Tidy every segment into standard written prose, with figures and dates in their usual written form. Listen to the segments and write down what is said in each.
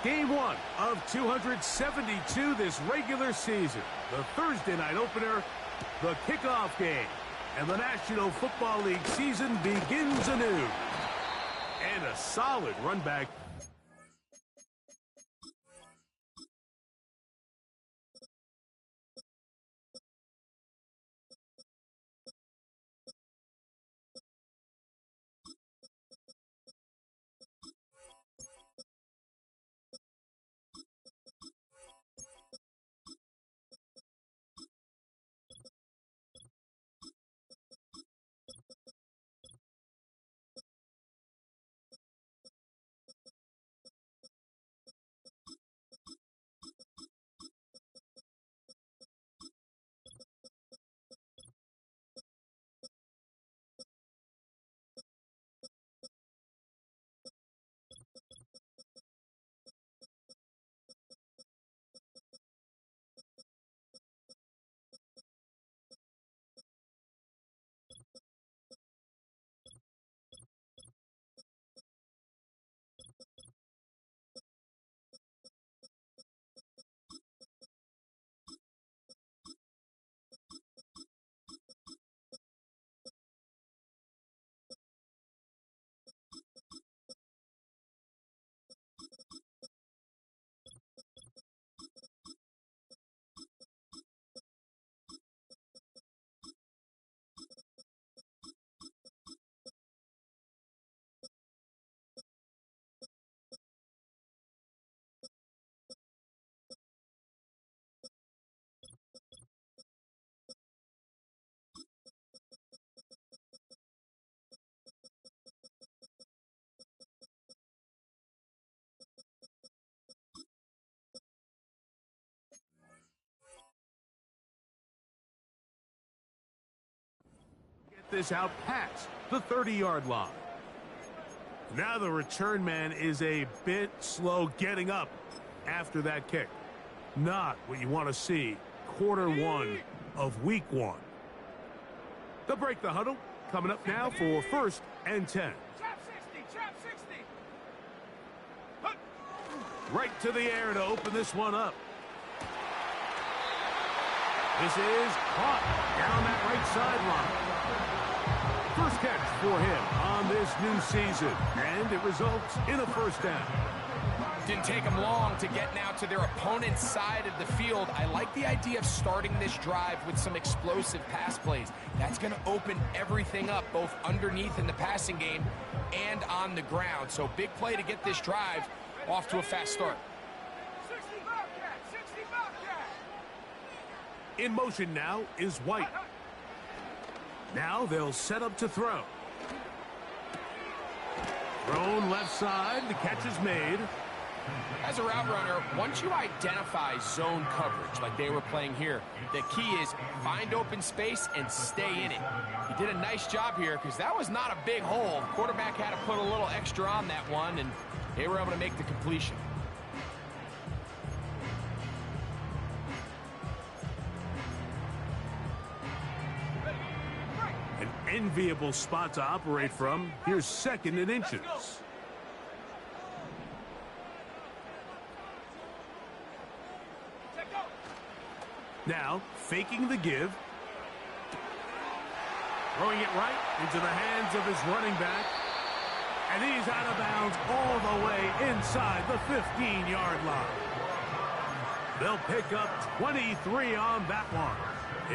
Game one of 272 this regular season. The Thursday night opener, the kickoff game. And the National Football League season begins anew. And a solid run back. This out past the 30-yard line. Now the return man is a bit slow getting up after that kick. Not what you want to see quarter one of week one. They'll break the huddle. Coming up now for 1st and 10. Trap 60, trap 60. Right to the air to open this one up. This is caught down that right sideline. First catch for him on this new season, and it results in a first down. Didn't take them long to get now to their opponent's side of the field. I like the idea of starting this drive with some explosive pass plays. That's going to open everything up, both underneath in the passing game and on the ground. So big play to get this drive off to a fast start. 60 Bobcat, 60 Bobcat. In motion now is White. Now they'll set up to throw. Thrown left side, the catch is made. As a route runner, once you identify zone coverage like they were playing here, the key is find open space and stay in it. He did a nice job here because that was not a big hole. The quarterback had to put a little extra on that one, and they were able to make the completion. An enviable spot to operate from. Here's 2nd and inches. Now, faking the give. Throwing it right into the hands of his running back. And he's out of bounds all the way inside the 15-yard line. They'll pick up 23 on that one.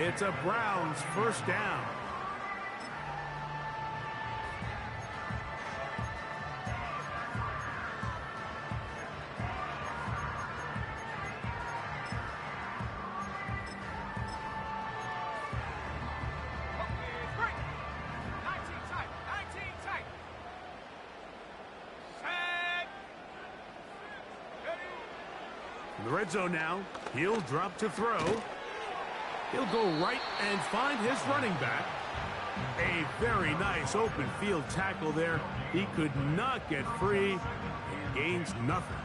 It's a Browns first down. In the red zone now, he'll drop to throw. He'll go right and find his running back. A very nice open field tackle there. He could not get free and gains nothing.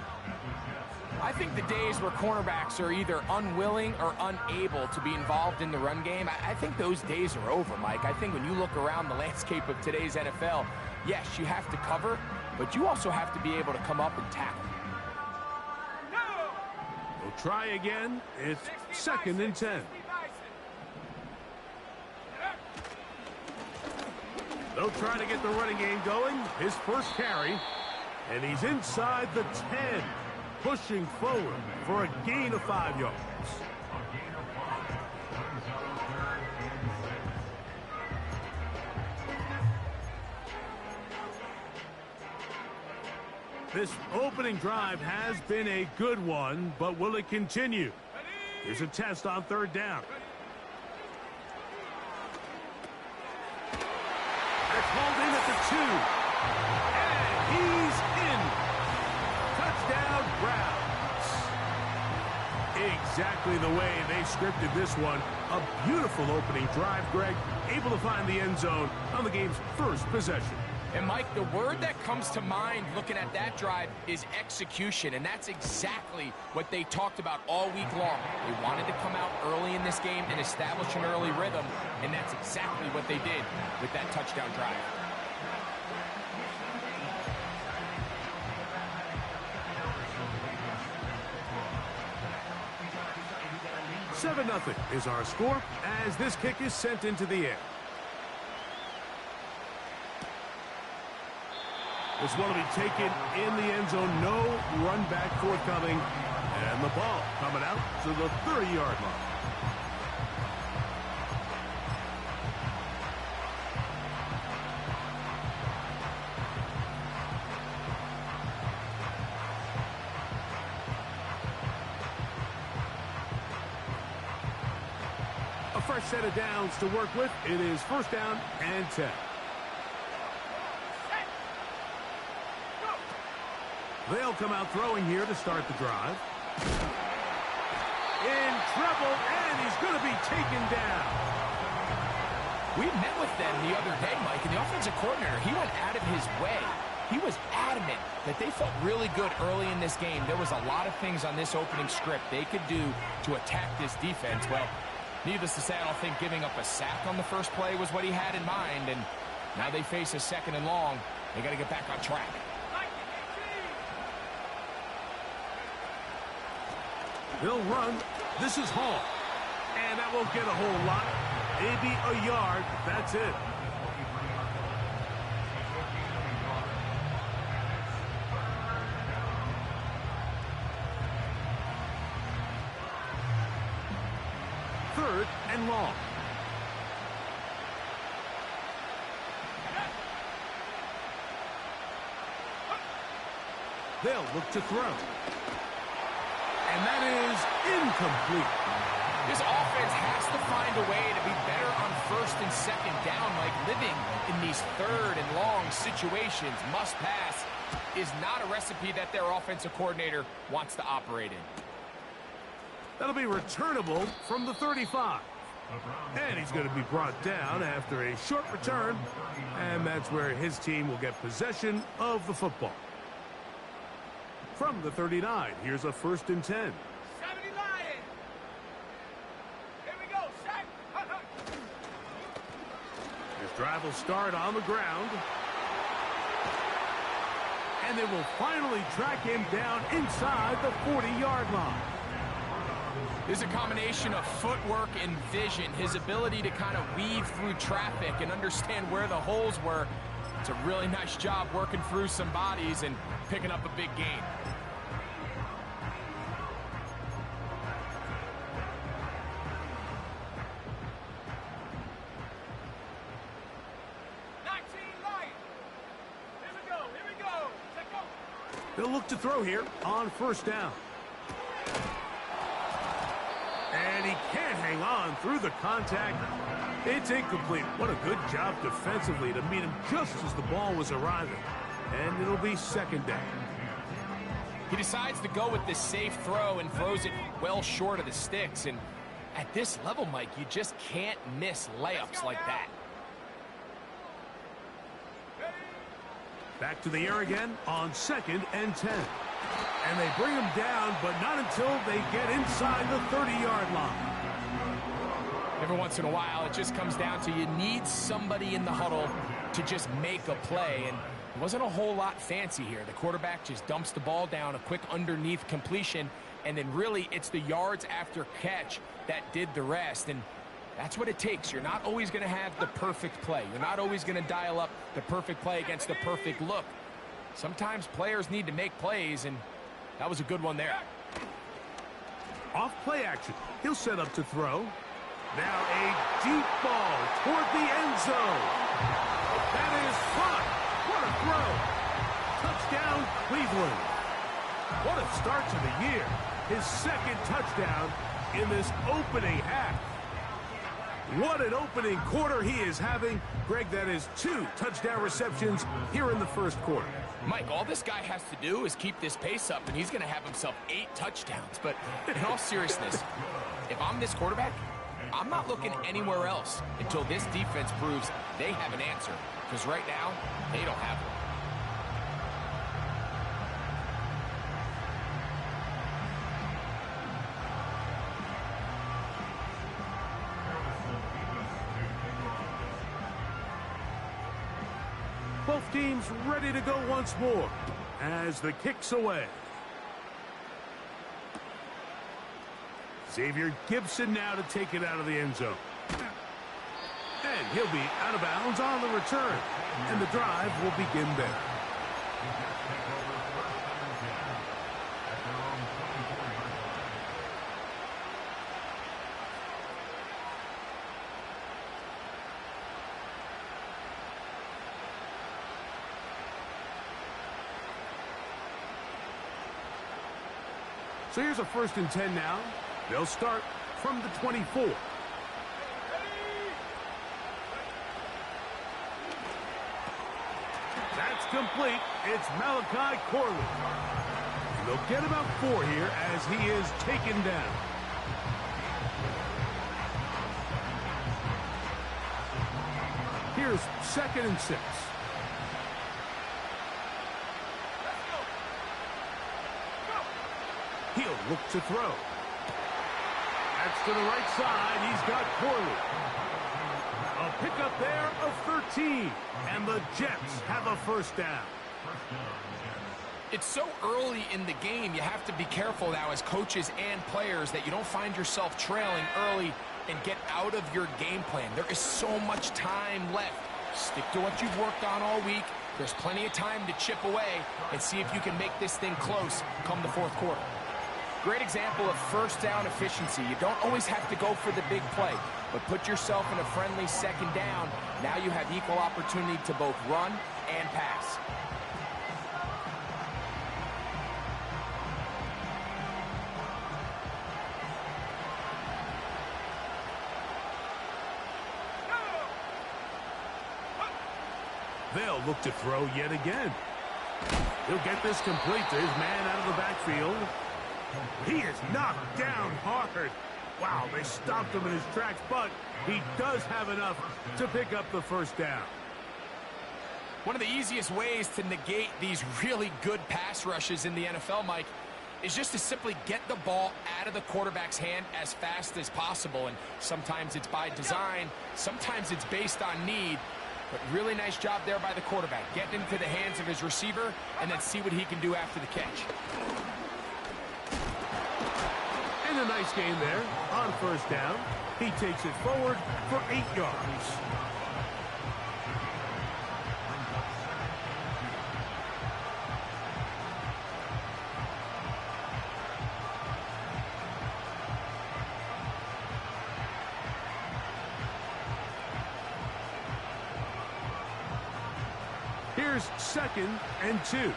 I think the days where cornerbacks are either unwilling or unable to be involved in the run game, I think those days are over, Mike. I think when you look around the landscape of today's NFL, yes, you have to cover, but you also have to be able to come up and tackle. We'll try again. It's 2nd and 10. They'll try to get the running game going. His first carry. And he's inside the 10. Pushing forward for a gain of 5 yards. This opening drive has been a good one, but will it continue? Here's a test on 3rd down. It's hauled in at the 2. And he's in. Touchdown, Browns. Exactly the way they scripted this one. A beautiful opening drive, Greg. Able to find the end zone on the game's first possession. And, Mike, the word that comes to mind looking at that drive is execution, and that's exactly what they talked about all week long. They wanted to come out early in this game and establish an early rhythm, and that's exactly what they did with that touchdown drive. Seven 0 is our score as this kick is sent into the air. This one will be taken in the end zone. No run back forthcoming. And the ball coming out to the 30-yard line. A fresh set of downs to work with. It is 1st down and 10. They'll come out throwing here to start the drive. In trouble, and he's going to be taken down. We met with them the other day, Mike, and the offensive coordinator, he went out of his way. He was adamant that they felt really good early in this game. There was a lot of things on this opening script they could do to attack this defense. Well, needless to say, I don't think giving up a sack on the first play was what he had in mind, and now they face a 2nd and long. They got to get back on track. He'll run. This is Hall. And that won't get a whole lot. Maybe a yard. That's it. Third and long. They'll look to throw. And that is incomplete. This offense has to find a way to be better on 1st and 2nd down. Like living in these 3rd and long situations, must pass, is not a recipe that their offensive coordinator wants to operate in. That'll be returnable from the 35. And he's going to be brought down after a short return. And that's where his team will get possession of the football. From the 39, here's a 1st and 10. 70 Lions. Here we go, sack. His drive will start on the ground. And they will finally track him down inside the 40-yard line. There's a combination of footwork and vision, his ability to kind of weave through traffic and understand where the holes were. It's a really nice job working through some bodies and picking up a big gain. They'll look to throw here on 1st down. And he can't hang on through the contact. It's incomplete. What a good job defensively to meet him just as the ball was arriving. And it'll be 2nd down. He decides to go with this safe throw and throws it well short of the sticks. And at this level, Mike, you just can't miss layups like that. Back to the air again on 2nd and 10. And they bring him down, but not until they get inside the 30-yard line. Every once in a while, it just comes down to you need somebody in the huddle to just make a play. And Wasn't a whole lot fancy here. The quarterback just dumps the ball down, a quick underneath completion, and then really it's the yards after catch that did the rest. And that's what it takes. You're not always going to have the perfect play. You're not always going to dial up the perfect play against the perfect look. Sometimes players need to make plays, and that was a good one there. Off play action. He'll set up to throw. Now a deep ball toward the end zone. That is caught. What a throw. Touchdown, Cleveland. What a start to the year. His second touchdown in this opening half. What an opening quarter he is having. Greg, that is 2 touchdown receptions here in the first quarter. Mike, all this guy has to do is keep this pace up, and he's going to have himself 8 touchdowns. But in all seriousness, if I'm this quarterback, I'm not looking anywhere else until this defense proves they have an answer. Because right now, they don't have one. Both teams ready to go once more as the kick's away. Xavier Gibson now to take it out of the end zone. And he'll be out of bounds on the return. And the drive will begin there. So here's a 1st and 10 now. They'll start from the 24. That's complete. It's Malachi Corley. And they'll get about 4 here as he is taken down. Here's 2nd and 6. He'll look to throw. That's to the right side. He's got Corley. A pickup there of 13. And the Jets have a 1st down. It's so early in the game, you have to be careful now as coaches and players that you don't find yourself trailing early and get out of your game plan. There is so much time left. Stick to what you've worked on all week. There's plenty of time to chip away and see if you can make this thing close come the 4th quarter. Great example of 1st down efficiency. You don't always have to go for the big play, but put yourself in a friendly 2nd down. Now you have equal opportunity to both run and pass. They'll look to throw yet again. He'll get this complete to his man out of the backfield. He is knocked down hard. Wow, they stopped him in his tracks, but he does have enough to pick up the 1st down. One of the easiest ways to negate these really good pass rushes in the NFL, Mike, is just to simply get the ball out of the quarterback's hand as fast as possible. And sometimes it's by design, sometimes it's based on need. But really nice job there by the quarterback. Get into the hands of his receiver and then see what he can do after the catch. And a nice game there on 1st down. He takes it forward for 8 yards. Here's 2nd and 2.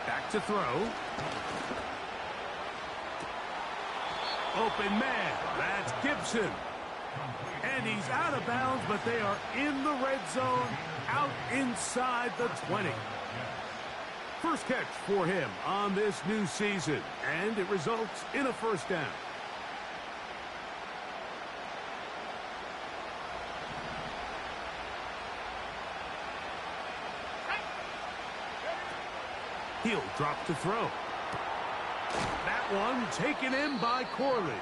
Back to throw. Open man. That's Gibson. And he's out of bounds, but they are in the red zone, out inside the 20. First catch for him on this new season, and it results in a 1st down. He'll drop to throw. That one taken in by Corley.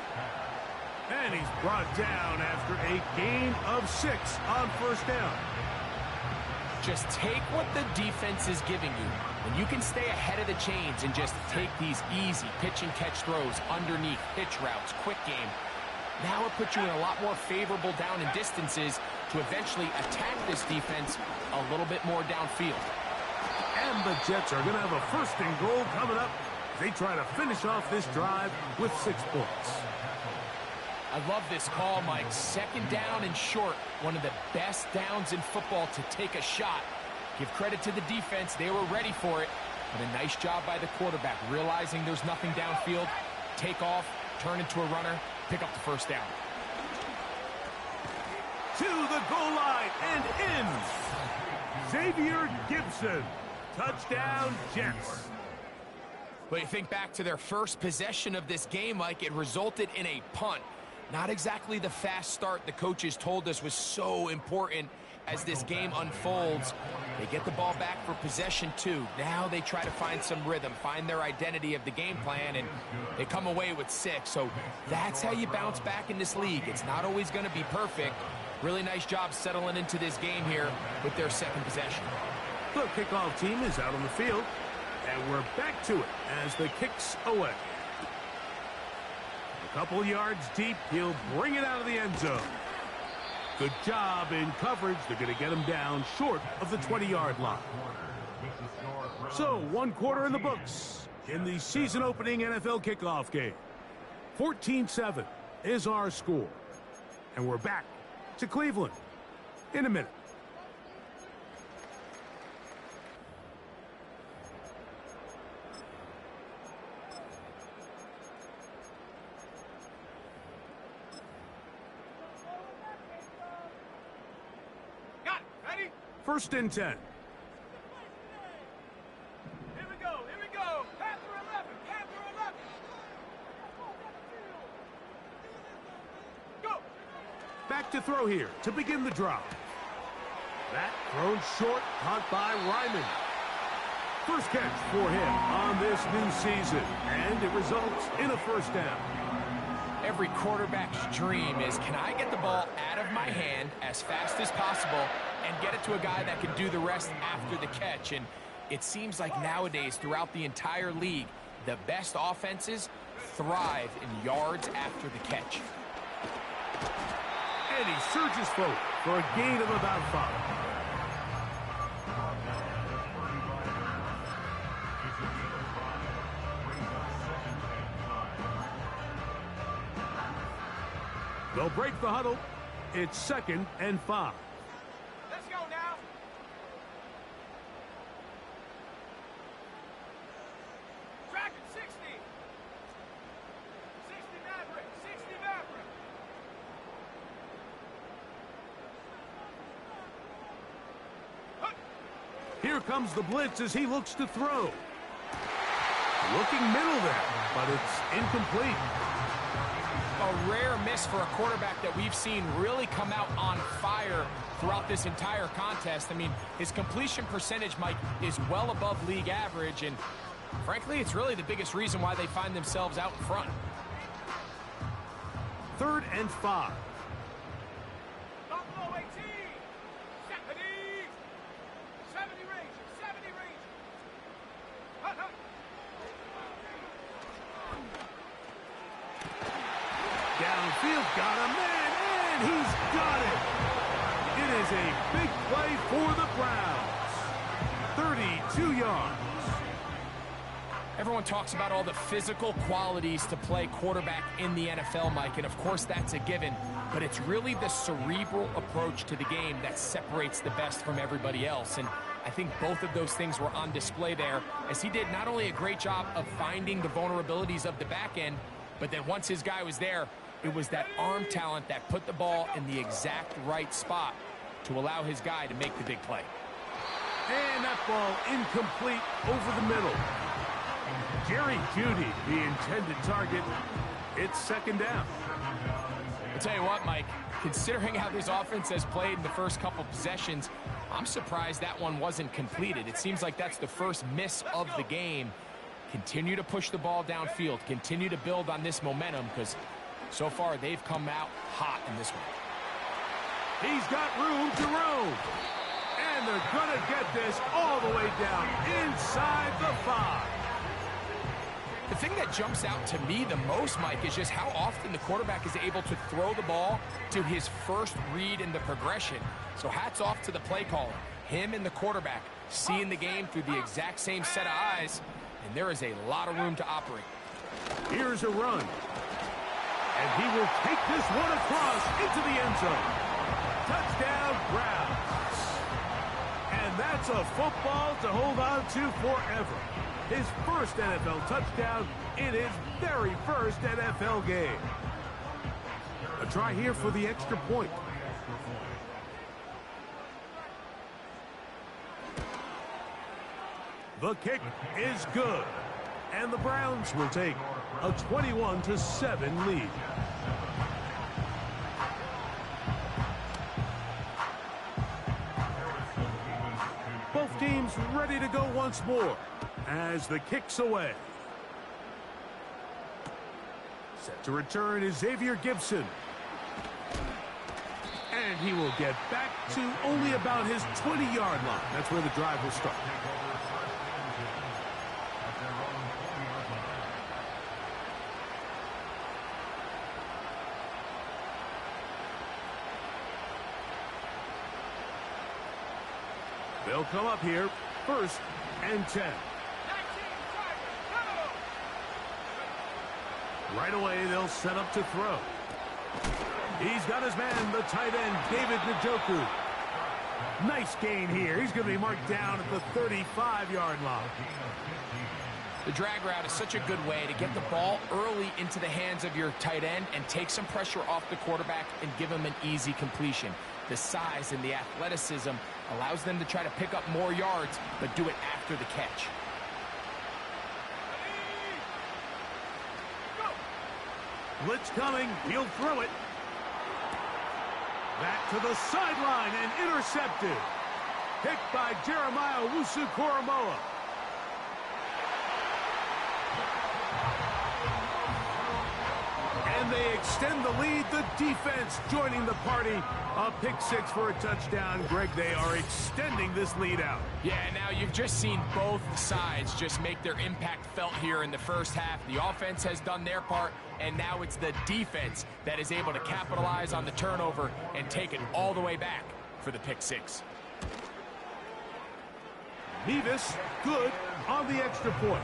And he's brought down after a gain of 6 on first down. Just take what the defense is giving you. And you can stay ahead of the chains and just take these easy pitch and catch throws underneath, pitch routes, quick game. Now it puts you in a lot more favorable down and distances to eventually attack this defense a little bit more downfield. And the Jets are going to have a 1st and goal coming up as they try to finish off this drive with 6 points. I love this call, Mike. 2nd down and short. One of the best downs in football to take a shot. Give credit to the defense. They were ready for it. But a nice job by the quarterback, realizing there's nothing downfield. Take off, turn into a runner, pick up the 1st down. To the goal line and in. Xavier Gibson. Touchdown, Jets. But you think back to their first possession of this game, Mike, it resulted in a punt. Not exactly the fast start the coaches told us was so important as this game unfolds. They get the ball back for possession 2. Now they try to find some rhythm, find their identity of the game plan, and they come away with 6. So that's how you bounce back in this league. It's not always going to be perfect. Really nice job settling into this game here with their 2nd possession. The kickoff team is out on the field, and we're back to it as the kick's away. A couple yards deep, he'll bring it out of the end zone. Good job in coverage. They're going to get him down short of the 20-yard line. So, 1 quarter in the books in the season-opening NFL kickoff game. 14-7 is our score. And we're back to Cleveland in a minute. Got it. Ready? 1st and 10. Here we go. Here we go. Panther 11. Panther 11. Go. Back to throw here to begin the drive. That thrown short, caught by Ryman. First catch for him on this new season, and it results in a 1st down. Every quarterback's dream is, can I get the ball out of my hand as fast as possible and get it to a guy that can do the rest after the catch? And it seems like nowadays, throughout the entire league, the best offenses thrive in yards after the catch. And he surges forward for a gain of about 5. They'll break the huddle. It's 2nd and 5. Let's go now. Track it, 60. 60 Maverick. 60 Maverick. Here comes the blitz as he looks to throw. Looking middle there, but it's incomplete. A rare miss for a quarterback that we've seen really come out on fire throughout this entire contest. I mean, his completion percentage, Mike, is well above league average, and frankly, it's really the biggest reason why they find themselves out in front. 3rd and 5. Buffalo 18. 70. 70 Rangers. 70 Rangers. Hut, hut. Downfield, got a man, and he's got it. It is a big play for the Browns. 32 yards. Everyone talks about all the physical qualities to play quarterback in the NFL, Mike, and of course that's a given, but it's really the cerebral approach to the game that separates the best from everybody else, and I think both of those things were on display there, as he did not only a great job of finding the vulnerabilities of the back end, but then once his guy was there, it was that arm talent that put the ball in the exact right spot to allow his guy to make the big play. And that ball incomplete over the middle. Jerry Jeudy, the intended target. It's 2nd down. I'll tell you what, Mike, considering how this offense has played in the first couple possessions, I'm surprised that one wasn't completed. It seems like that's the first miss of the game. Continue to push the ball downfield. Continue to build on this momentum, because So far, they've come out hot in this one. He's got room to roam. And they're going to get this all the way down inside the 5. The thing that jumps out to me the most, Mike, is just how often the quarterback is able to throw the ball to his first read in the progression. So hats off to the play caller. Him and the quarterback seeing the game through the exact same set of eyes, and there is a lot of room to operate. Here's a run. And he will take this one across into the end zone. Touchdown, Browns. And that's a football to hold on to forever. His first NFL touchdown in his very first NFL game. A try here for the extra point. The kick is good. And the Browns will take a 21-7 lead. Both teams ready to go once more as the kick's away. Set to return is Xavier Gibson. And he will get back to only about his 20-yard line. That's where the drive will start. They'll come up here, 1st and 10. Right away, they'll set up to throw. He's got his man, the tight end, David Njoku. Nice gain here. He's going to be marked down at the 35-yard line. The drag route is such a good way to get the ball early into the hands of your tight end and take some pressure off the quarterback and give him an easy completion. The size and the athleticism allows them to try to pick up more yards, but do it after the catch. Blitz coming. He'll throw it. Back to the sideline and intercepted. Picked by Jeremiah Owusu-Koramoah. And they extend the lead. The defense joining the party. A pick 6 for a touchdown. Greg, they are extending this lead out. Yeah, now you've just seen both sides just make their impact felt here in the first half. The offense has done their part, and now it's the defense that is able to capitalize on the turnover and take it all the way back for the pick 6. Nevis, good on the extra point.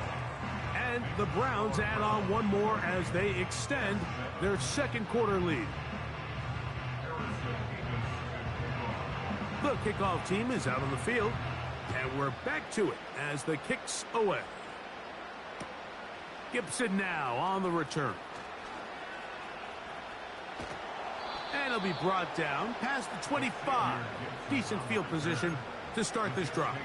And the Browns add on one more as they extend their second quarter lead. The kickoff team is out on the field, and we're back to it as the kick's away. Gibson now on the return. And he'll be brought down past the 25. Decent field position to start this drive.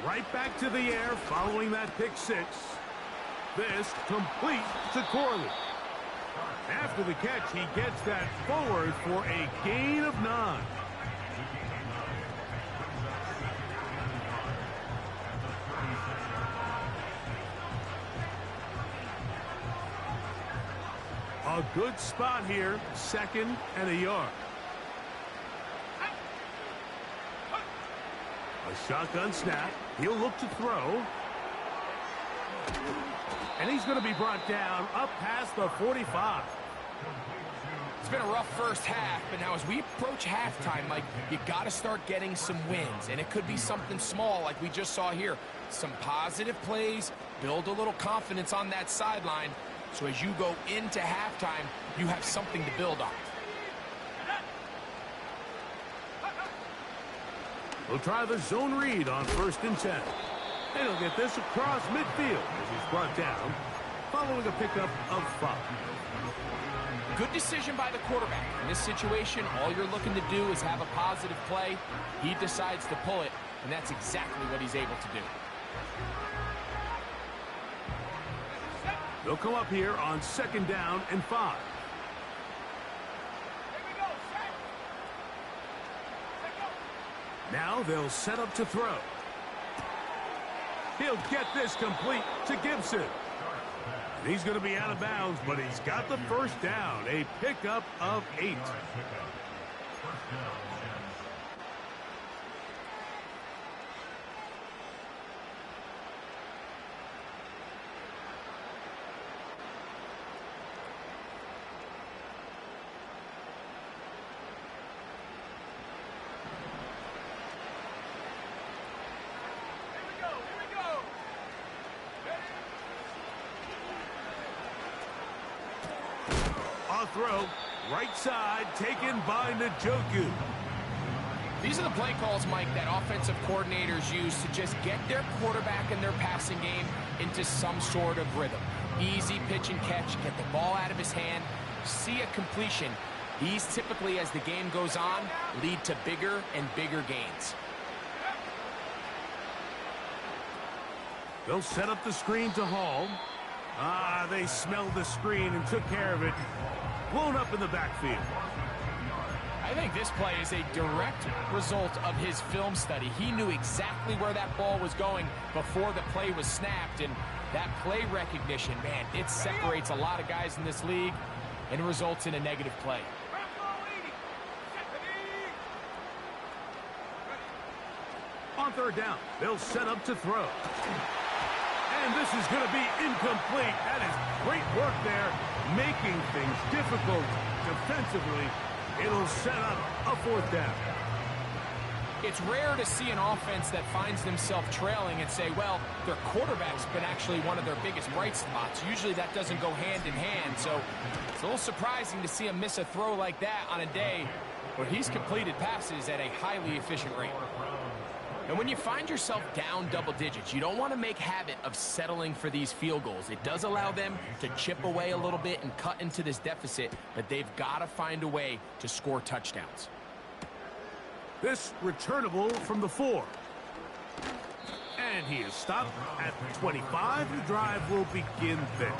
Right back to the air following that pick 6. This complete to Corley. After the catch, he gets that forward for a gain of 9. A good spot here, 2nd and a yard. A shotgun snap. He'll look to throw. And he's going to be brought down up past the 45. It's been a rough first half, but now as we approach halftime, Mike, you got to start getting some wins. And it could be something small like we just saw here. Some positive plays, build a little confidence on that sideline. So as you go into halftime, you have something to build on. We'll try the zone read on 1st and 10. And he'll get this across midfield as he's brought down following a pickup of 5. Good decision by the quarterback. In this situation, all you're looking to do is have a positive play. He decides to pull it, and that's exactly what he's able to do. They'll come up here on 2nd down and 5. Now they'll set up to throw. He'll get this complete to Gibson. He's going to be out of bounds, but he's got the first down. A pickup of 8. Throw, right side, taken by Njoku. These are the play calls, Mike, that offensive coordinators use to just get their quarterback and their passing game into some sort of rhythm. Easy pitch and catch, get the ball out of his hand, see a completion. These typically, as the game goes on, lead to bigger and bigger gains. They'll set up the screen to Hall. They smelled the screen and took care of it. Blown up in the backfield. I think this play is a direct result of his film study. He knew exactly where that ball was going before the play was snapped, and that play recognition, man, it separates a lot of guys in this league and results in a negative play. On 3rd down, they'll set up to throw. And this is going to be incomplete. That is great work there, making things difficult defensively. It'll set up a 4th down. It's rare to see an offense that finds themselves trailing and say, well, their quarterback's been actually one of their biggest bright spots. Usually that doesn't go hand in hand, so it's a little surprising to see him miss a throw like that on a day where he's completed passes at a highly efficient rate. And when you find yourself down double digits, you don't want to make habit of settling for these field goals. It does allow them to chip away a little bit and cut into this deficit, but they've got to find a way to score touchdowns. This returnable from the 4. And he is stopped at the 25. The drive will begin there.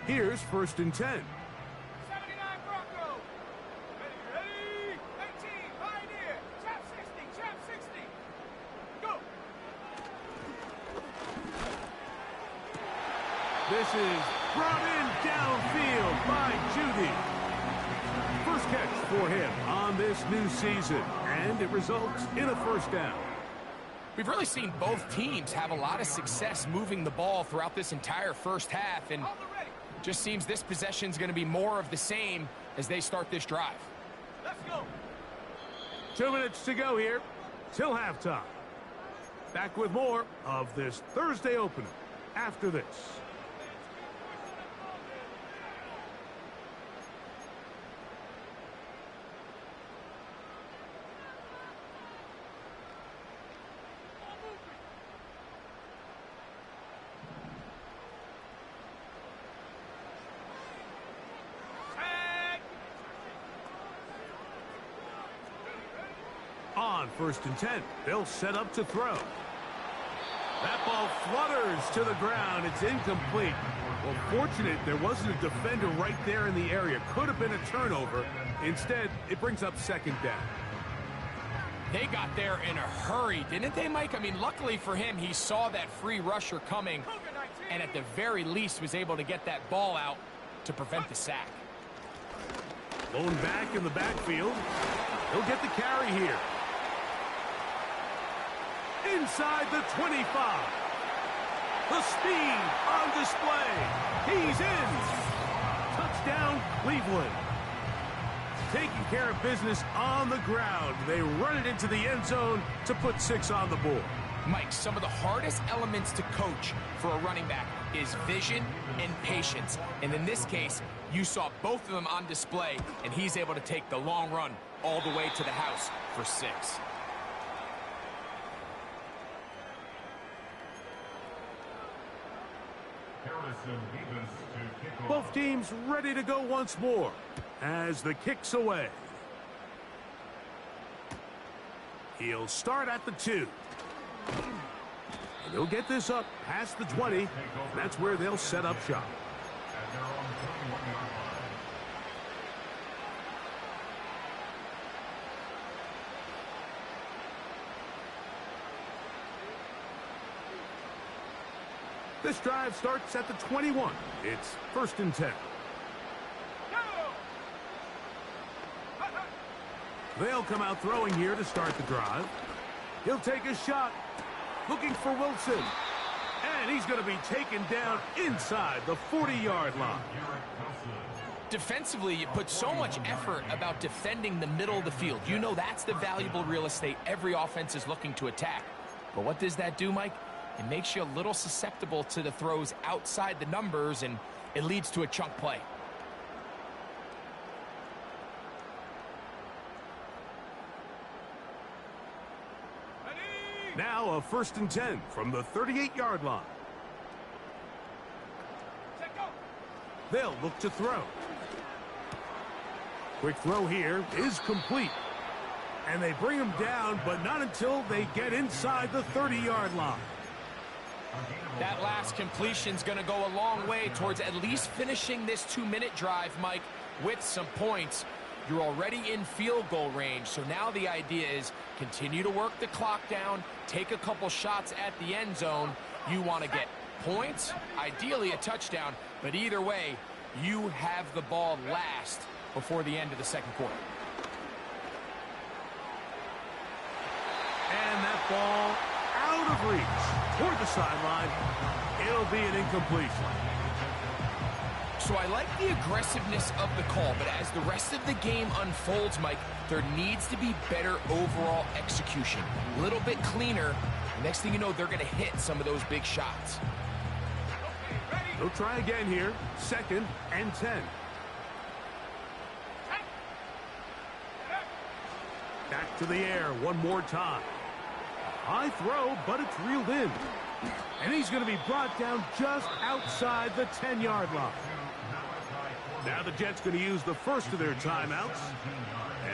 Here's 1st and 10. 79 Bronco. Ready. 18, Pioneer. Chap 60. Go. This is brought in downfield by Judy. First catch for him on this new season, and it results in a 1st down. We've really seen both teams have a lot of success moving the ball throughout this entire first half, and just seems this possession is going to be more of the same as they start this drive. Let's go. 2 minutes to go here till halftime. Back with more of this Thursday opener after this. On 1st and 10, they'll set up to throw. That ball flutters to the ground. It's incomplete. Well, fortunate there wasn't a defender right there in the area. Could have been a turnover. Instead, it brings up 2nd down. They got there in a hurry, didn't they, Mike? I mean, luckily for him, he saw that free rusher coming and at the very least was able to get that ball out to prevent the sack. Blown back in the backfield. He'll get the carry here. Inside the 25. The speed on display. He's in. Touchdown, Cleveland. Taking care of business on the ground. They run it into the end zone to put 6 on the board. Mike, some of the hardest elements to coach for a running back is vision and patience. And in this case, you saw both of them on display, and he's able to take the long run all the way to the house for 6. Both teams ready to go once more as the kick's away. He'll start at the 2. And he'll get this up past the 20. And that's where they'll set up shop. This drive starts at the 21. It's 1st and 10. They'll come out throwing here to start the drive. He'll take a shot, looking for Wilson. And he's going to be taken down inside the 40-yard line. Defensively, you put so much effort about defending the middle of the field. You know that's the valuable real estate every offense is looking to attack. But what does that do, Mike? It makes you a little susceptible to the throws outside the numbers, and it leads to a chunk play. Now a 1st and 10 from the 38-yard line. They'll look to throw. Quick throw here is complete. And they bring him down, but not until they get inside the 30-yard line. That last completion's going to go a long way towards at least finishing this 2-minute drive, Mike, with some points. You're already in field goal range, so now the idea is continue to work the clock down, take a couple shots at the end zone. You want to get points, ideally a touchdown, but either way, you have the ball last before the end of the 2nd quarter. And that ball out of reach toward the sideline. It'll be an incompletion. So I like the aggressiveness of the call, but as the rest of the game unfolds, Mike, there needs to be better overall execution. A little bit cleaner. Next thing you know, they're going to hit some of those big shots. They'll try again here. 2nd and 10. Back to the air one more time. High throw, but it's reeled in. And he's going to be brought down just outside the 10-yard line. Now the Jets going to use the first of their timeouts.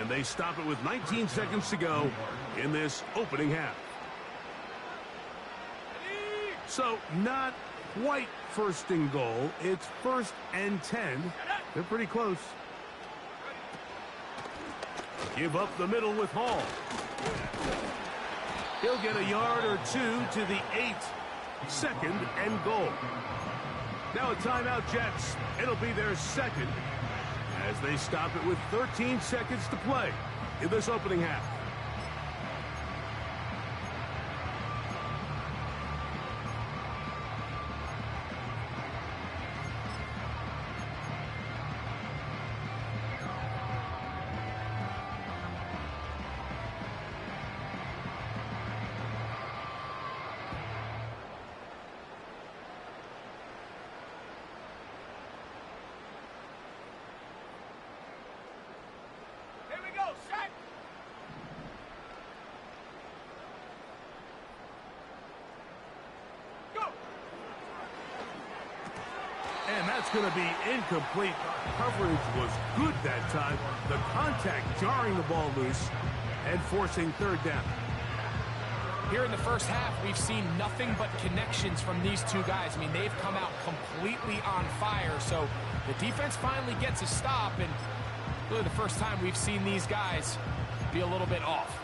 And they stop it with 19 seconds to go in this opening half. So not quite 1st and goal. It's 1st and 10. They're pretty close. Give up the middle with Hall. He'll get a yard or 2 to the 8. 2nd and goal. Now a timeout, Jets. It'll be their 2nd as they stop it with 13 seconds to play in this opening half. And that's going to be incomplete. Coverage was good that time. The contact jarring the ball loose and forcing 3rd down. Here in the first half, we've seen nothing but connections from these two guys. I mean, they've come out completely on fire. So the defense finally gets a stop, and really the first time we've seen these guys be a little bit off.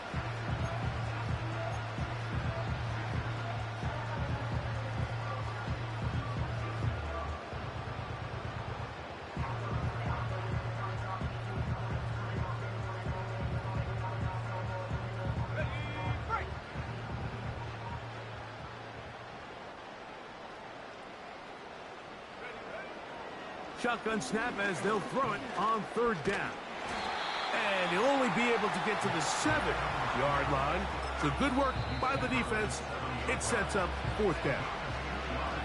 Shotgun snap as they'll throw it on 3rd down. And he'll only be able to get to the 7-yard line. So good work by the defense. It sets up 4th down.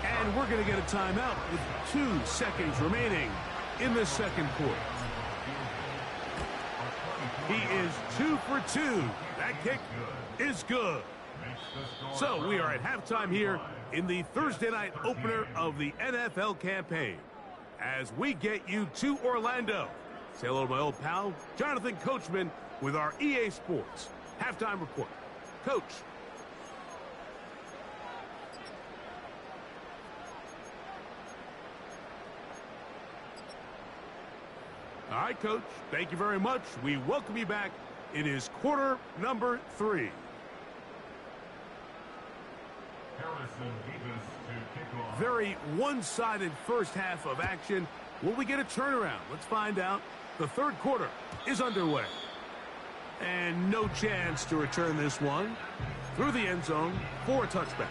And we're going to get a timeout with 2 seconds remaining in the second quarter. He is 2 for 2. That kick is good. So we are at halftime here in the Thursday night opener of the NFL campaign. As we get you to Orlando. Say hello to my old pal, Jonathan Coachman, with our EA Sports halftime report. Coach. All right, Coach. Thank you very much. We welcome you back. It is quarter number 3. Very one-sided first half of action. Will we get a turnaround? Let's find out. The third quarter is underway. And no chance to return this one through the end zone for a touchback.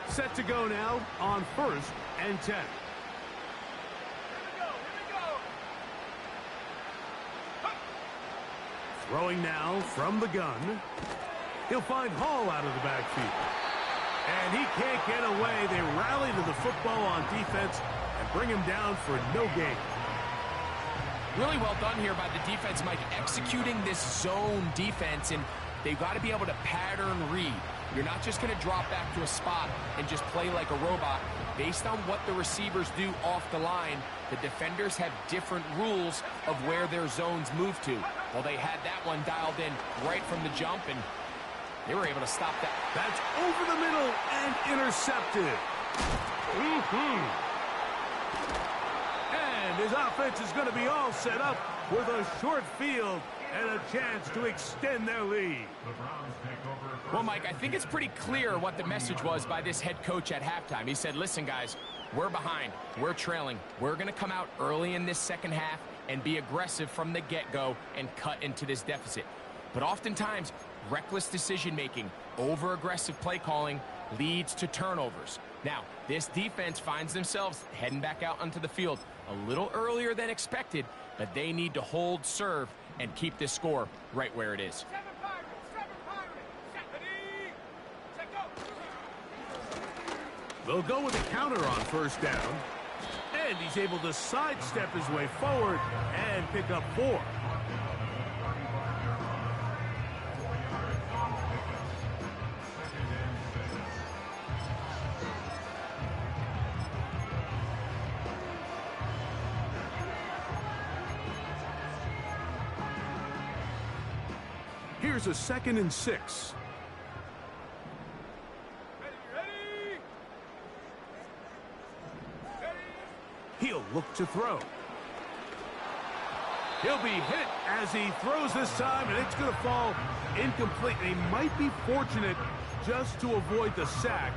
Set to go now on 1st and 10. Throwing now from the gun. He'll find Hall out of the backfield. And he can't get away. They rally to the football on defense and bring him down for no gain. Really well done here by the defense, Mike, executing this zone defense, and they've got to be able to pattern read. You're not just going to drop back to a spot and just play like a robot. Based on what the receivers do off the line, the defenders have different rules of where their zones move to. Well, they had that one dialed in right from the jump, and they were able to stop that. That's over the middle and intercepted. And his offense is going to be all set up with a short field and a chance to extend their lead. Well, Mike, I think it's pretty clear what the message was by this head coach at halftime. He said, listen, guys, we're behind. We're trailing. We're going to come out early in this second half and be aggressive from the get-go and cut into this deficit. But oftentimes, reckless decision-making, over-aggressive play calling leads to turnovers. Now, this defense finds themselves heading back out onto the field a little earlier than expected, but they need to hold serve and keep this score right where it is. They'll go with a counter on 1st down. And he's able to sidestep his way forward and pick up 4. Here's a 2nd and 6. He'll look to throw. He'll be hit as he throws this time, and it's going to fall incomplete. He might be fortunate just to avoid the sack,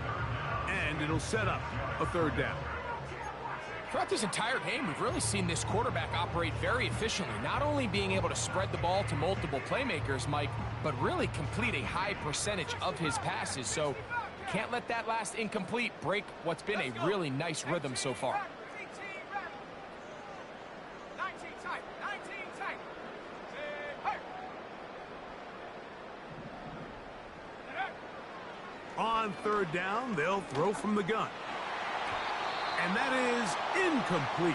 and it'll set up a 3rd down. Throughout this entire game, we've really seen this quarterback operate very efficiently, not only being able to spread the ball to multiple playmakers, Mike, but really complete a high percentage of his passes. So can't let that last incomplete break what's been a really nice rhythm so far. On 3rd down, they'll throw from the gun. And that is incomplete.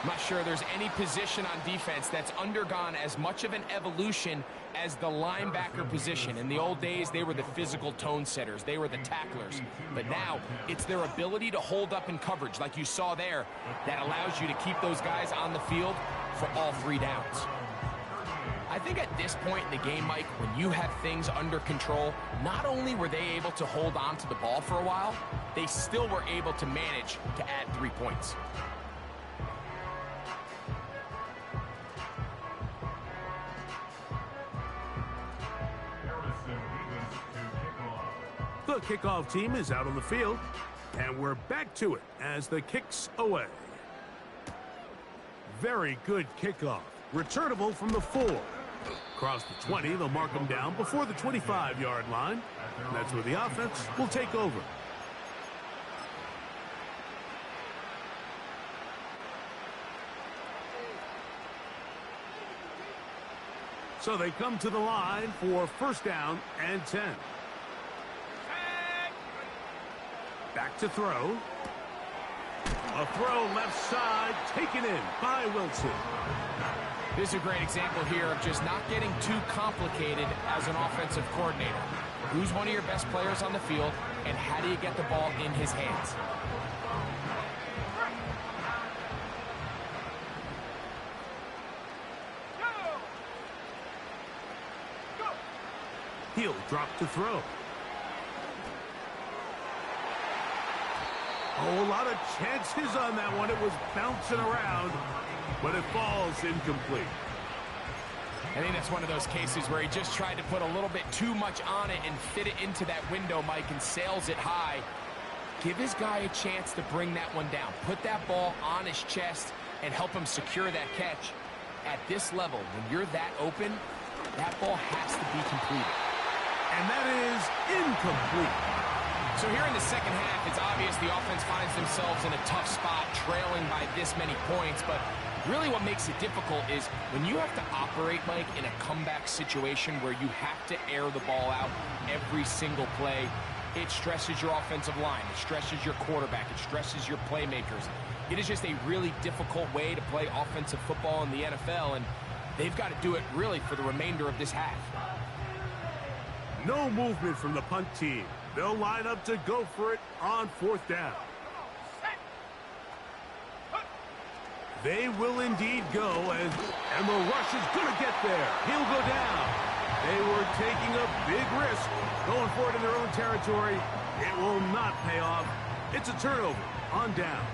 I'm not sure there's any position on defense that's undergone as much of an evolution as the linebacker position. In the old days, they were the physical tone setters. They were the tacklers. But now, it's their ability to hold up in coverage, like you saw there, that allows you to keep those guys on the field for all 3 downs. I think at this point in the game, Mike, when you have things under control, not only were they able to hold on to the ball for a while, they still were able to manage to add 3 points. The kickoff team is out on the field, and we're back to it as the kick's away. Very good kickoff. Returnable from the 4. Across the 20, they'll mark him down before the 25-yard line. And that's where the offense will take over. So they come to the line for first down and 10. Back to throw. A throw left side, taken in by Wilson. This is a great example here of just not getting too complicated as an offensive coordinator. Who's one of your best players on the field, and how do you get the ball in his hands? He'll drop to throw. Oh, a lot of chances on that one. It was bouncing around, but it falls incomplete. I think that's one of those cases where he just tried to put a little bit too much on it and fit it into that window, Mike, and sails it high. Give his guy a chance to bring that one down. Put that ball on his chest and help him secure that catch. At this level, when you're that open, that ball has to be completed. And that is incomplete. So here in the second half, it's obvious the offense finds themselves in a tough spot, trailing by this many points. But really what makes it difficult is when you have to operate, Mike, in a comeback situation where you have to air the ball out every single play, it stresses your offensive line. It stresses your quarterback. It stresses your playmakers. It is just a really difficult way to play offensive football in the NFL, and they've got to do it really for the remainder of this half. No movement from the punt team. They'll line up to go for it on fourth down. They will indeed go, and the rush is going to get there. He'll go down. They were taking a big risk going for it in their own territory. It will not pay off. It's a turnover on downs.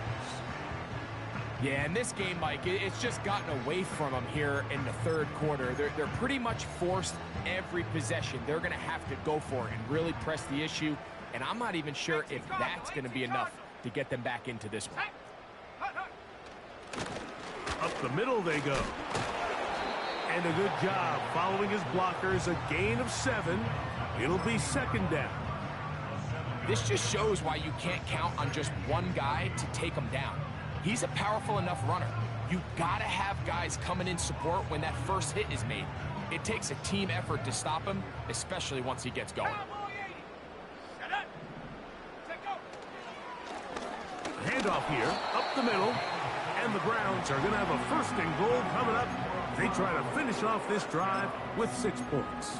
Yeah, in this game, Mike, it's just gotten away from them here in the third quarter. They're pretty much forced every possession. They're going to have to go for it and really press the issue. And I'm not even sure if that's going to be enough to get them back into this one. Up the middle they go. And a good job following his blockers. A gain of 7. It'll be second down. This just shows why you can't count on just one guy to take him down. He's a powerful enough runner. You gotta have guys coming in support when that first hit is made. It takes a team effort to stop him, especially once he gets going. Handoff here, up the middle, and the Browns are gonna have a first and goal coming up. They try to finish off this drive with 6 points.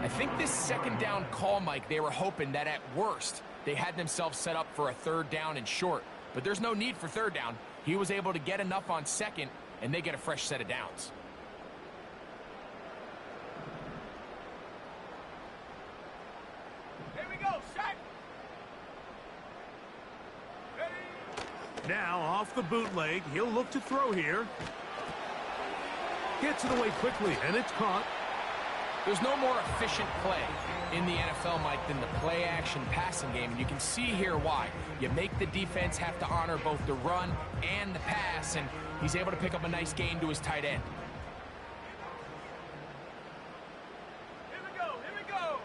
I think this second down call, Mike, they were hoping that at worst, they had themselves set up for a third down and short. But there's no need for third down. He was able to get enough on second, and they get a fresh set of downs. Here we go, Shaq. Now off the bootleg, he'll look to throw here. Gets it away quickly, and it's caught. There's no more efficient play in the NFL, Mike, than the play-action passing game. And you can see here why. You make the defense have to honor both the run and the pass, and he's able to pick up a nice gain to his tight end. Here we go, here we go.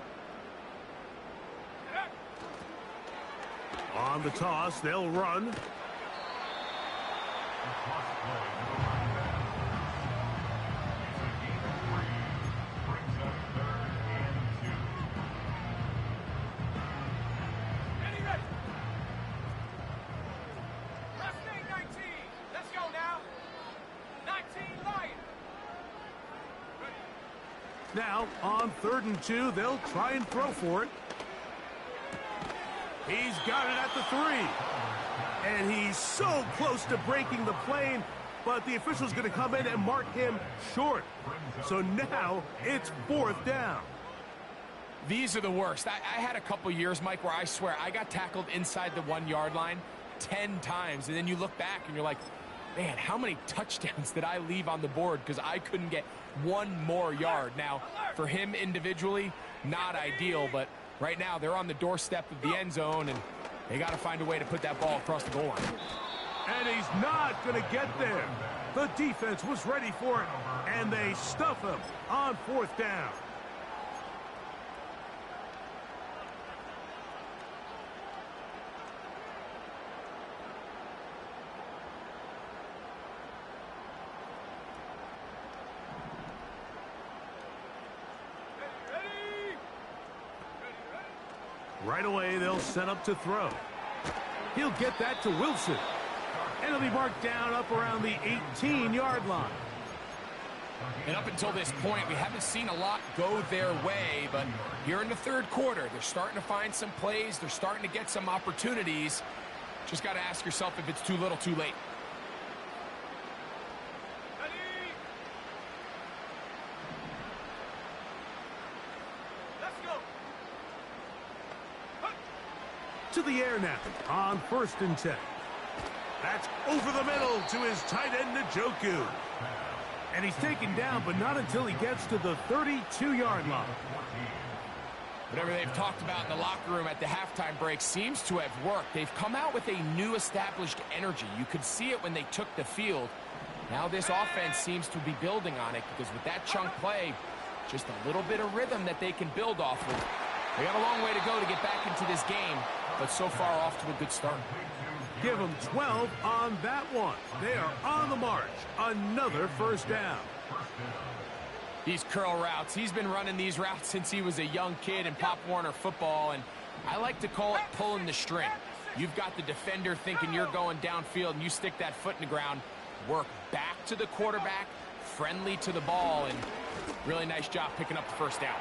On the toss, they'll run. Now, on 3rd and 2, they'll try and throw for it. He's got it at the 3. And he's so close to breaking the plane, but the official's going to come in and mark him short. So now it's 4th down. These are the worst. I had a couple years, Mike, where I swear I got tackled inside the 1-yard line 10 times. And then you look back and you're like, man, how many touchdowns did I leave on the board because I couldn't get one more yard? Now, for him individually, not ideal, but right now they're on the doorstep of the end zone, and they got to find a way to put that ball across the goal line. And he's not going to get there. The defense was ready for it, and they stuff him on 4th down. Right away, they'll set up to throw. He'll get that to Wilson. And it'll be marked down up around the 18-yard line. And up until this point, we haven't seen a lot go their way, but here in the 3rd quarter, they're starting to find some plays. They're starting to get some opportunities. Just got to ask yourself if it's too little, too late. To the air now on 1st and 10. That's over the middle to his tight end, Njoku. And he's taken down, but not until he gets to the 32-yard line. Whatever they've talked about in the locker room at the halftime break seems to have worked. They've come out with a new established energy. You could see it when they took the field. Now this offense seems to be building on it because with that chunk play, just a little bit of rhythm that they can build off of. They got a long way to go to get back into this game, but so far off to a good start. Give them 12 on that one. They are on the march. Another 1st down. These curl routes, he's been running these routes since he was a young kid in Pop Warner football, and I like to call it pulling the string. You've got the defender thinking you're going downfield, and you stick that foot in the ground, work back to the quarterback, friendly to the ball, and really nice job picking up the 1st down.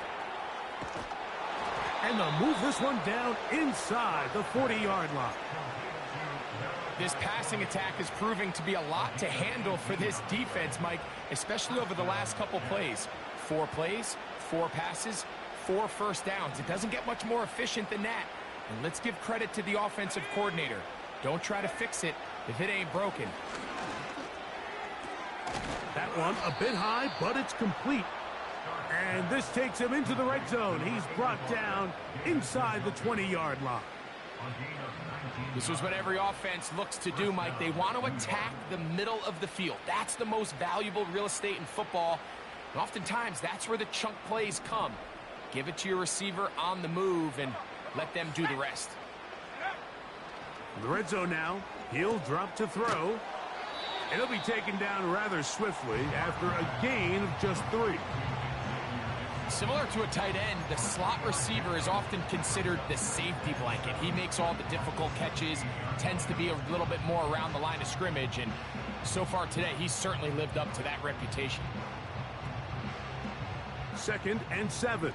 And they'll move this one down inside the 40-yard line. This passing attack is proving to be a lot to handle for this defense, Mike, especially over the last couple plays. 4 plays, 4 passes, 4 1st downs. It doesn't get much more efficient than that. And let's give credit to the offensive coordinator. Don't try to fix it if it ain't broken. That one a bit high, but it's complete. And this takes him into the red zone. He's brought down inside the 20-yard line. This is what every offense looks to do, Mike. They want to attack the middle of the field. That's the most valuable real estate in football. And oftentimes, that's where the chunk plays come. Give it to your receiver on the move and let them do the rest. The red zone now. He'll drop to throw. And he'll be taken down rather swiftly after a gain of just 3. Similar to a tight end, the slot receiver is often considered the safety blanket. He makes all the difficult catches, tends to be a little bit more around the line of scrimmage, and so far today, he's certainly lived up to that reputation. 2nd and 7.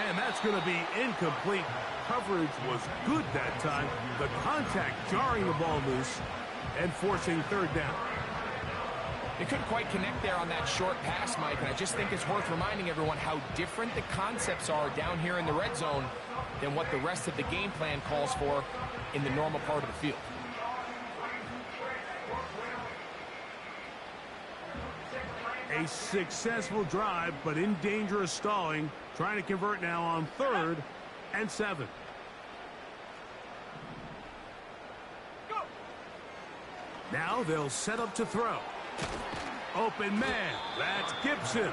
And that's going to be incomplete. Coverage was good that time. The contact jarring the ball loose and forcing 3rd down. They couldn't quite connect there on that short pass, Mike, and I just think it's worth reminding everyone how different the concepts are down here in the red zone than what the rest of the game plan calls for in the normal part of the field. A successful drive, but in danger of stalling. Trying to convert now on 3rd and 7. Now they'll set up to throw. Open man. That's Gibson.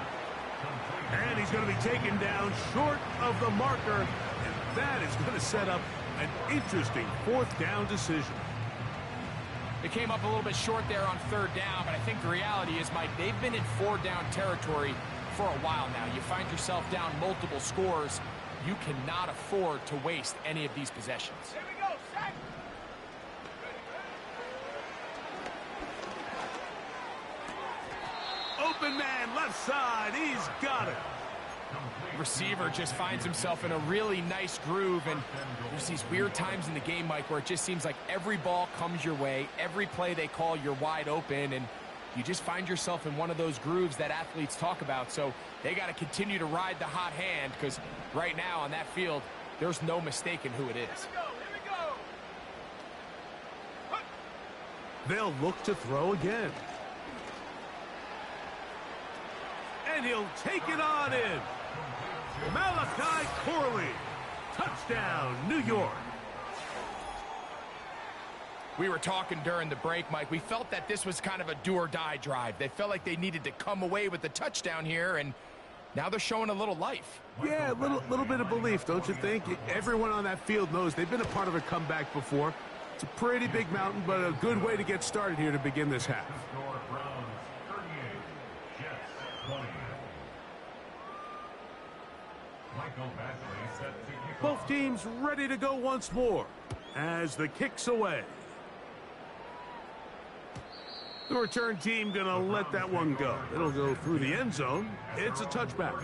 And he's going to be taken down short of the marker. And that is going to set up an interesting 4th down decision. They came up a little bit short there on 3rd down, but I think the reality is, Mike, they've been in 4-down territory for a while now. You find yourself down multiple scores. You cannot afford to waste any of these possessions. Here we go, set. Open man, left side. He's got it. Receiver just finds himself in a really nice groove, and there's these weird times in the game, Mike, where it just seems like every ball comes your way, every play they call, you're wide open, and you just find yourself in one of those grooves that athletes talk about. So they got to continue to ride the hot hand, because right now on that field, there's no mistaking who it is. Here we go. They'll look to throw again. And he'll take it on in. Malachi Corley Touchdown, New York. We were talking during the break, Mike. We felt that this was kind of a do-or-die drive. They felt like they needed to come away with the touchdown here, and now they're showing a little life. Yeah, a little bit of belief, don't you think? Everyone on that field knows they've been a part of a comeback before. It's a pretty big mountain, but a good way to get started here to begin this half. Both teams ready to go once more as the kick's away. The return team gonna let that one go. It'll go through the end zone. It's a touchback.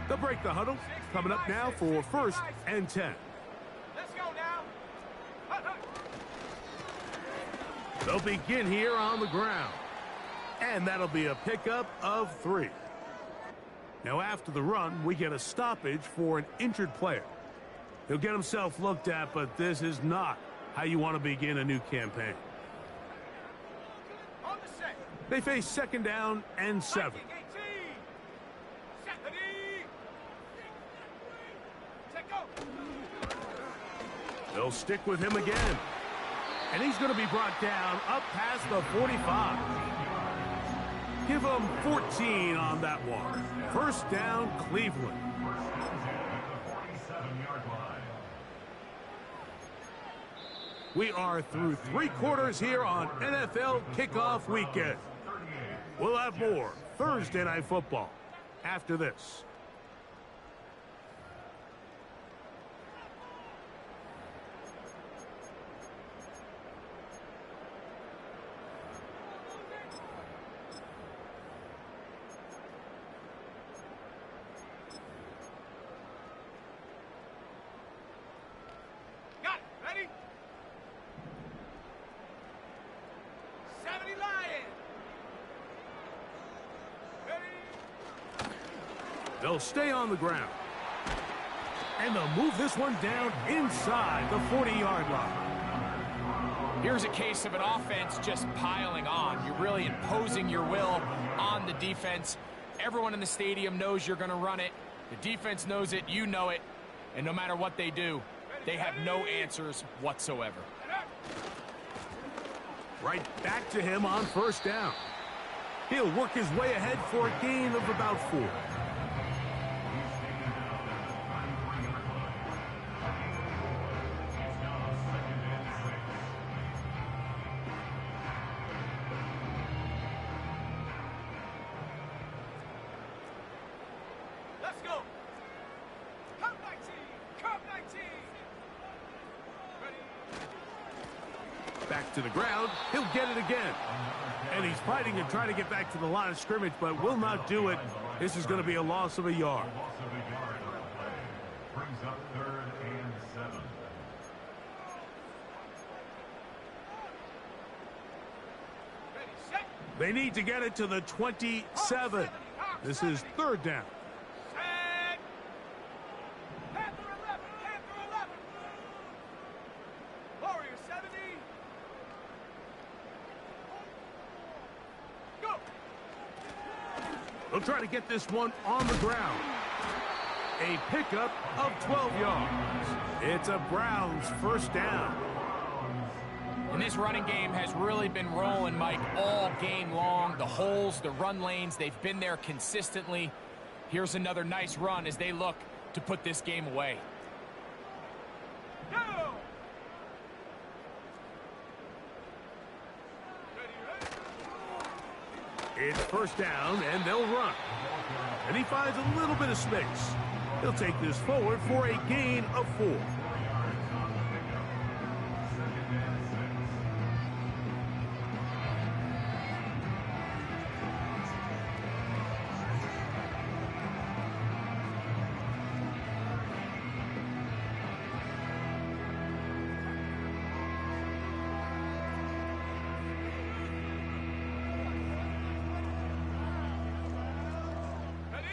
They'll break the huddle. Coming up now for 1st and 10. Let's go now. They'll begin here on the ground. And that'll be a pickup of 3. Now after the run, we get a stoppage for an injured player. He'll get himself looked at, but this is not how you want to begin a new campaign. On the set. They face 2nd down and 7. They'll stick with him again. And he's going to be brought down up past the 45. Give him 14 on that one. 1st down, Cleveland. We are through 3 quarters here on NFL Kickoff Weekend. We'll have more Thursday Night Football after this. They'll stay on the ground. And they'll move this one down inside the 40-yard line. Here's a case of an offense just piling on. You're really imposing your will on the defense. Everyone in the stadium knows you're going to run it. The defense knows it, you know it. And no matter what they do, they have no answers whatsoever. Right back to him on 1st down. He'll work his way ahead for a gain of about 4. Let's go. Come 19. Come 19. Ready. Back to the ground. He'll get it again. And he's fighting and trying to get back to the line of scrimmage, but will not do it. This is going to be a loss of a yard. Brings up 3rd and 7. Ready, set. They need to get it to the 27. This is 3rd down. Set. Panther 11. Panther 11. Warrior 70. Go. They'll try to get this one on the ground. A pickup of 12 yards. It's a Browns 1st down. And this running game has really been rolling, Mike, all game long. The holes, the run lanes, they've been there consistently. Here's another nice run as they look to put this game away. Go. It's 1st down, and they'll run. And he finds a little bit of space. He'll take this forward for a gain of 4. Ready.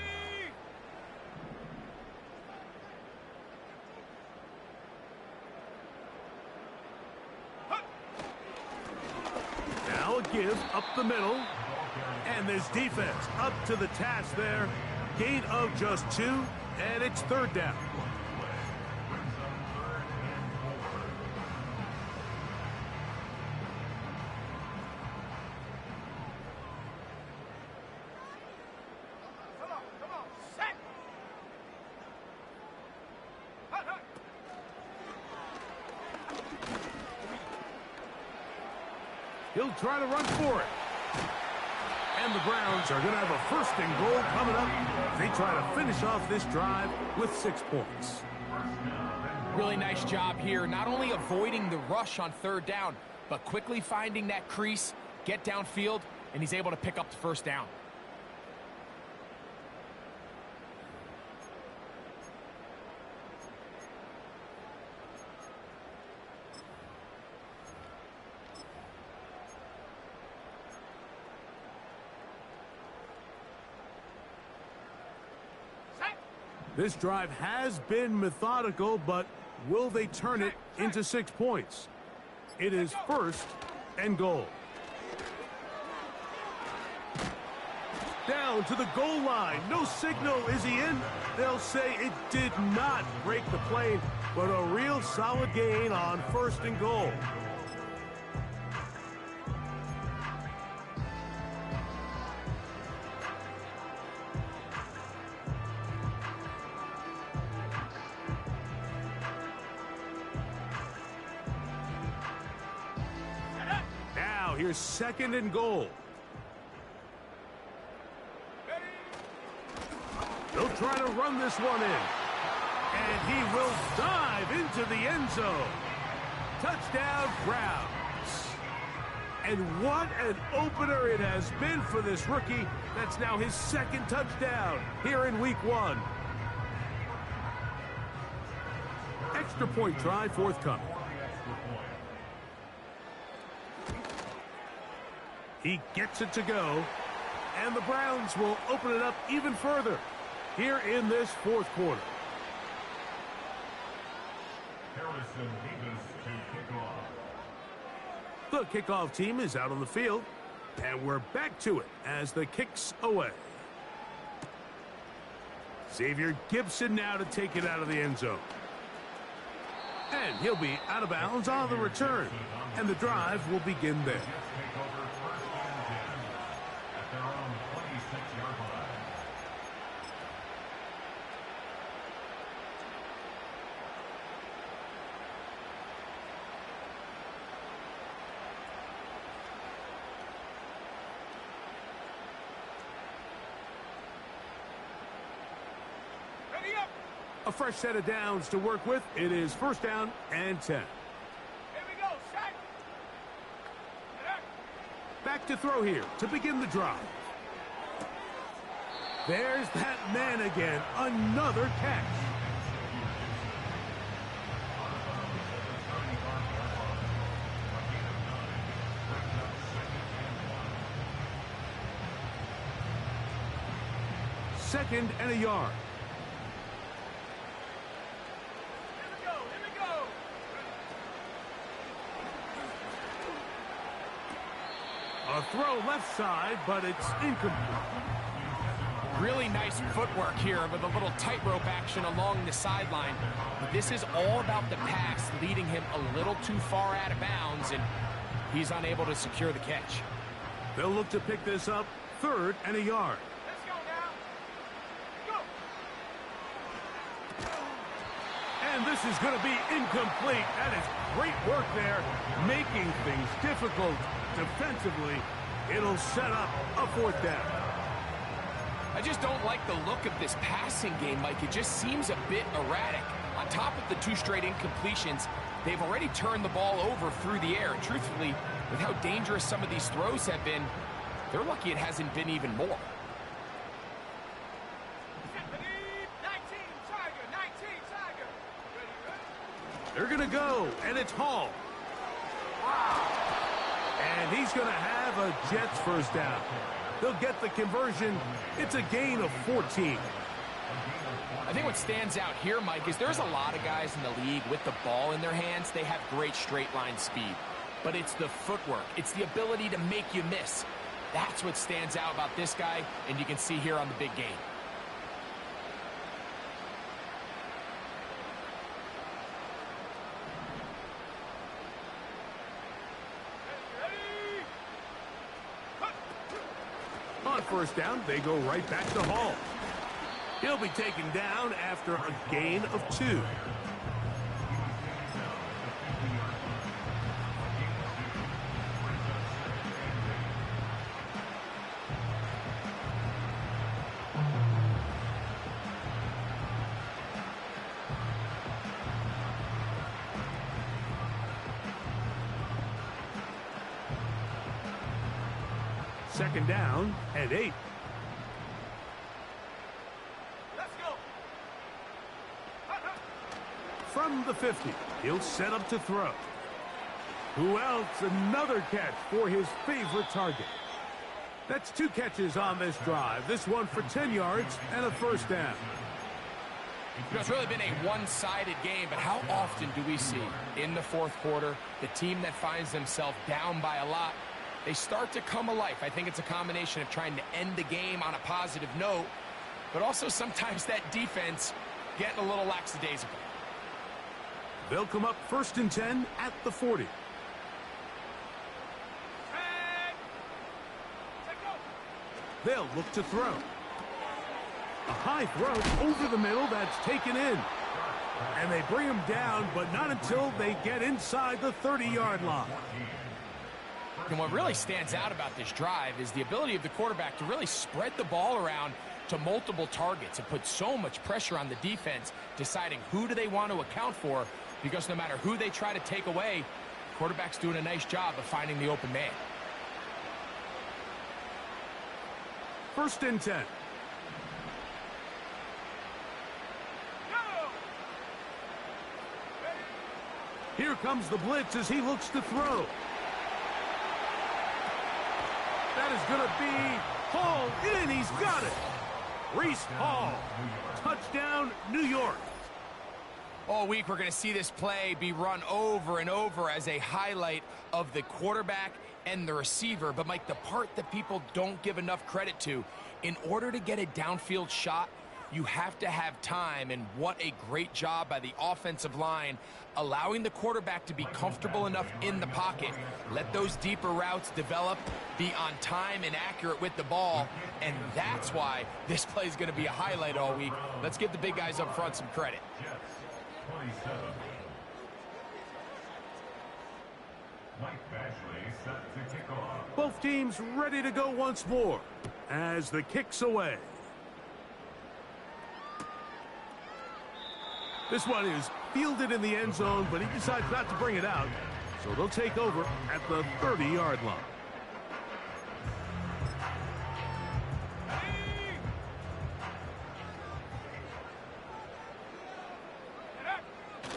give up the middle. And this defense up to the task there. Gain of just 2, and it's 3rd down. Come on, set. Hut, hut. He'll try to run for it. And the Browns are going to have a 1st and goal coming up. They try to finish off this drive with 6 points. Really nice job here, not only avoiding the rush on 3rd down, but quickly finding that crease, get downfield, and he's able to pick up the 1st down. This drive has been methodical, but will they turn it into 6 points? It is 1st and goal. Down to the goal line. No signal. Is he in? They'll say it did not break the plane, but a real solid gain on 1st and goal. Here's 2nd and goal. They'll try to run this one in. And he will dive into the end zone. Touchdown, Browns. And what an opener it has been for this rookie. That's now his 2nd touchdown here in week 1. Extra point try forthcoming. He gets it to go, and the Browns will open it up even further here in this 4th quarter. Harrison Davis to kickoff. The kickoff team is out on the field, and we're back to it as the kick's away. Xavier Gibson now to take it out of the end zone. And he'll be out of bounds on the return, and the drive will begin there. A fresh set of downs to work with. It is 1st down and 10. Here we go, set. Back to throw here to begin the drive. There's that man again. Another catch. Second and a yard. A throw left side, but it's incomplete. Really nice footwork here with a little tightrope action along the sideline. But this is all about the pass leading him a little too far out of bounds, and he's unable to secure the catch. They'll look to pick this up 3rd and a yard. Let's go now. Go. And this is going to be incomplete. That is great work there, making things difficult defensively. It'll set up a 4th down. I just don't like the look of this passing game, Mike. It just seems a bit erratic. On top of the 2 straight incompletions, they've already turned the ball over through the air. And truthfully, with how dangerous some of these throws have been, they're lucky it hasn't been even more. 19 Tiger. Ready. They're going to go, and it's Hall. And he's going to have a Jets 1st down. They'll get the conversion. It's a gain of 14. I think what stands out here, Mike, is there's a lot of guys in the league with the ball in their hands. They have great straight line speed. but it's the footwork. It's the ability to make you miss. That's what stands out about this guy, and you can see here on the big game. On first down, they go right back to Hall. He'll be taken down after a gain of 2. Second down and 8. Let's go. From the 50, he'll set up to throw. Who else? Another catch for his favorite target. That's 2 catches on this drive. This one for 10 yards and a first down. You know, it's really been a one-sided game, but how often do we see in the fourth quarter the team that finds themselves down by a lot, they start to come alive? I think it's a combination of trying to end the game on a positive note, but also sometimes that defense getting a little lackadaisical. They'll come up first and 10 at the 40. They'll look to throw. A high throw over the middle that's taken in. And they bring him down, but not until they get inside the 30-yard line. And what really stands out about this drive is the ability of the quarterback to really spread the ball around to multiple targets and put so much pressure on the defense, deciding who do they want to account for, because no matter who they try to take away, quarterback's doing a nice job of finding the open man. First and 10. Here comes the blitz as he looks to throw. That is going to be hauled in. He's got it. Reese Hall. Touchdown, New York. All week we're going to see this play be run over and over as a highlight of the quarterback and the receiver. But, Mike, the part that people don't give enough credit to, in order to get a downfield shot, you have to have time, and what a great job by the offensive line allowing the quarterback to be comfortable enough in the pocket, let those deeper routes develop, be on time and accurate with the ball, and that's why this play is going to be a highlight all week. Let's give the big guys up front some credit. Jets 27. Mike Bashley set to kick off. Both teams ready to go once more as the kick's away. This one is fielded in the end zone, but he decides not to bring it out. So they'll take over at the 30-yard line.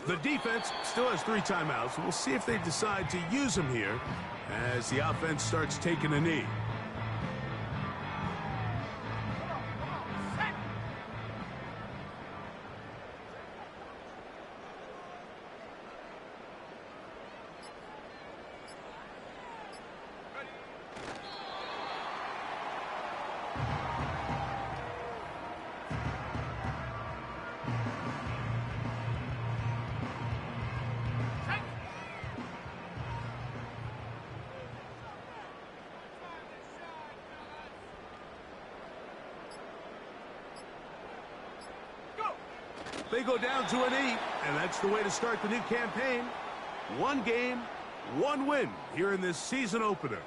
The defense still has 3 timeouts. We'll see if they decide to use them here as the offense starts taking a knee. They go down to a knee, and that's the way to start the new campaign. 1 game, 1 win here in this season opener.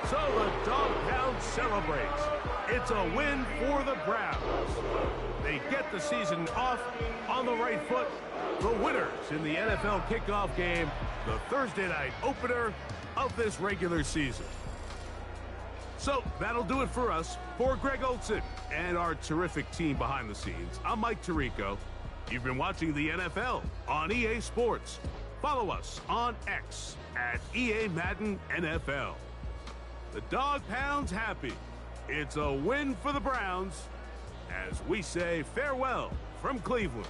So the dog pound celebrates. It's a win for the Browns. They get the season off on the right foot the winners in the NFL kickoff game, the Thursday night opener of this regular season. So that'll do it for us. For Greg Olson and our terrific team behind the scenes, I'm Mike Tirico. You've been watching the NFL on EA Sports. Follow us on X at EA Madden NFL. The Dog Pound's happy. It's a win for the Browns as we say farewell from Cleveland.